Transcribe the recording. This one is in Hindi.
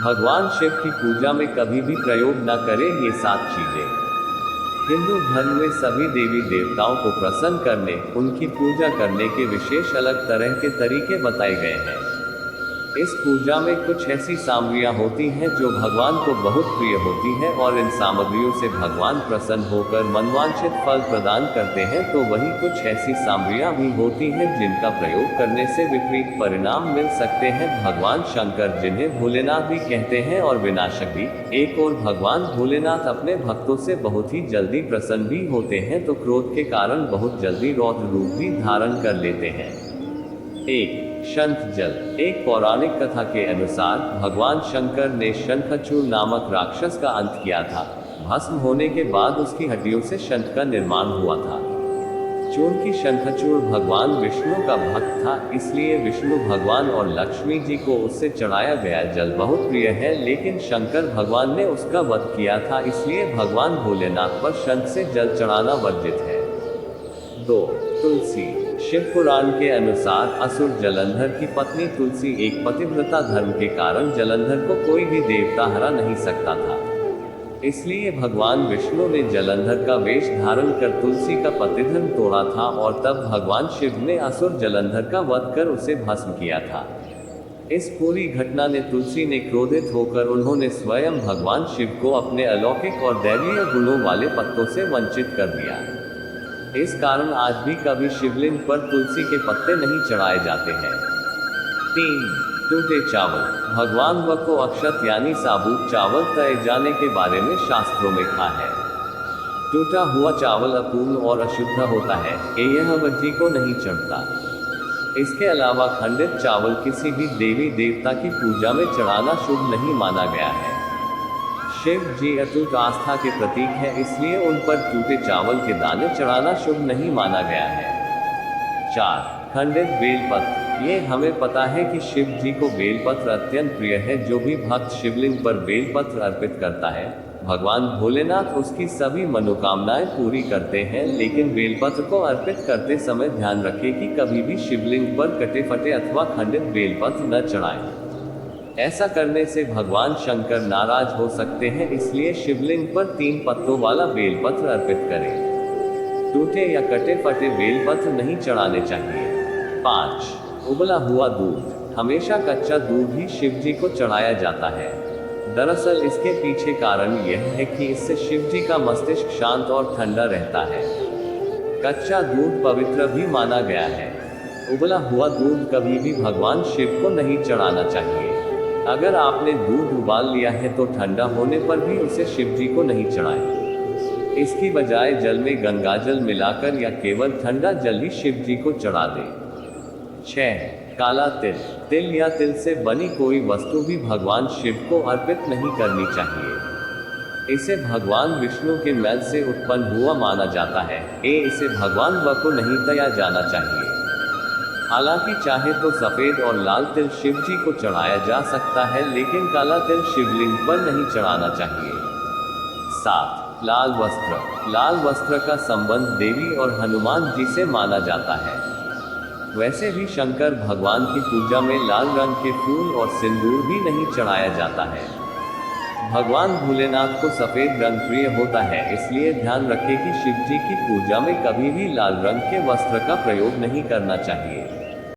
भगवान शिव की पूजा में कभी भी प्रयोग न करें ये 7 चीजें। हिंदू धर्म में सभी देवी देवताओं को प्रसन्न करने, उनकी पूजा करने के विशेष अलग तरह के तरीके बताए गए हैं। इस पूजा में कुछ ऐसी सामग्रियां होती हैं जो भगवान को बहुत प्रिय होती है और इन सामग्रियों से भगवान प्रसन्न होकर मनवांछित फल प्रदान करते हैं, तो वहीं कुछ ऐसी सामग्रियां भी होती हैं जिनका प्रयोग करने से विपरीत परिणाम मिल सकते हैं। भगवान शंकर, जिन्हें भोलेनाथ भी कहते हैं और विनाशक भी, एक और भगवान भोलेनाथ अपने भक्तों से बहुत ही जल्दी प्रसन्न भी होते हैं, तो क्रोध के कारण बहुत जल्दी रौद्र रूप भी धारण कर लेते हैं। 1. शंख जल। एक पौराणिक कथा के अनुसार भगवान शंकर ने शंखचूड़ नामक राक्षस का अंत किया था। भस्म होने के बाद उसकी हड्डियों से शंख का निर्माण हुआ था। चूंकि शंखचूड़ भगवान विष्णु का भक्त था, इसलिए विष्णु भगवान और लक्ष्मी जी को उससे चढ़ाया गया जल बहुत प्रिय है, लेकिन शंकर भगवान ने उसका वध किया था, इसलिए भगवान भोलेनाथ पर शंख से जल चढ़ाना वर्जित है। 2. तुलसी। शिव पुराण के अनुसार असुर जलंधर की पत्नी तुलसी एक पतिव्रता धर्म के कारण जलंधर को कोई भी देवता हरा नहीं सकता था। इसलिए भगवान विष्णु ने जलंधर का वेश धारण कर तुलसी का पतिधर्म तोड़ा था और तब भगवान शिव ने असुर जलंधर का वध कर उसे भस्म किया था। इस पूरी घटना ने तुलसी ने क्रोधित होकर उन्होंने स्वयं भगवान शिव को अपने अलौकिक और दैवीय गुणों वाले पत्तों से वंचित कर दिया। इस कारण आज भी कभी शिवलिंग पर तुलसी के पत्ते नहीं चढ़ाए जाते हैं। 3. टूटे चावल। भगवान व को अक्षत यानी साबुत चावल तय जाने के बारे में शास्त्रों में कहा है। टूटा हुआ चावल अपूर्ण और अशुद्ध होता है, यह वज्जी को नहीं चढ़ता। इसके अलावा खंडित चावल किसी भी देवी देवता की पूजा में चढ़ाना शुभ नहीं माना गया है। शिव जी अटूट आस्था के प्रतीक है, इसलिए उन पर टूटे चावल के दाने चढ़ाना शुभ नहीं माना गया है। 4. खंडित बेलपत्र। ये हमें पता है कि शिव जी को बेलपत्र अत्यंत प्रिय है। जो भी भक्त शिवलिंग पर बेलपत्र अर्पित करता है, भगवान भोलेनाथ उसकी सभी मनोकामनाएं पूरी करते हैं, लेकिन बेलपत्र को अर्पित करते समय ध्यान रखें कि कभी भी शिवलिंग पर कटे फटे अथवा खंडित बेलपत्र न चढ़ाएं। ऐसा करने से भगवान शंकर नाराज हो सकते हैं, इसलिए शिवलिंग पर 3 पत्तों वाला बेलपत्र अर्पित करें। टूटे या कटे फटे बेलपत्र नहीं चढ़ाने चाहिए। 5. उबला हुआ दूध। हमेशा कच्चा दूध ही शिव जी को चढ़ाया जाता है। दरअसल इसके पीछे कारण यह है कि इससे शिव जी का मस्तिष्क शांत और ठंडा रहता है। कच्चा दूध पवित्र भी माना गया है। उबला हुआ दूध कभी भी भगवान शिव को नहीं चढ़ाना चाहिए। अगर आपने दूध उबाल लिया है तो ठंडा होने पर भी उसे शिव जी को नहीं चढ़ाएं। इसकी बजाय जल में गंगाजल मिलाकर या केवल ठंडा जल ही शिव जी को चढ़ा दें। 6. काला तिल। तिल या तिल से बनी कोई वस्तु भी भगवान शिव को अर्पित नहीं करनी चाहिए। इसे भगवान विष्णु के मैल से उत्पन्न हुआ माना जाता है, इसे भगवान व को नहीं तया जाना चाहिए। हालांकि चाहे तो सफेद और लाल तिल शिव जी को चढ़ाया जा सकता है, लेकिन काला तिल शिवलिंग पर नहीं चढ़ाना चाहिए। 7. लाल वस्त्र। लाल वस्त्र का संबंध देवी और हनुमान जी से माना जाता है। वैसे भी शंकर भगवान की पूजा में लाल रंग के फूल और सिंदूर भी नहीं चढ़ाया जाता है। भगवान भोलेनाथ को सफेद रंग प्रिय होता है, इसलिए ध्यान रखें कि शिव जी की पूजा में कभी भी लाल रंग के वस्त्र का प्रयोग नहीं करना चाहिए।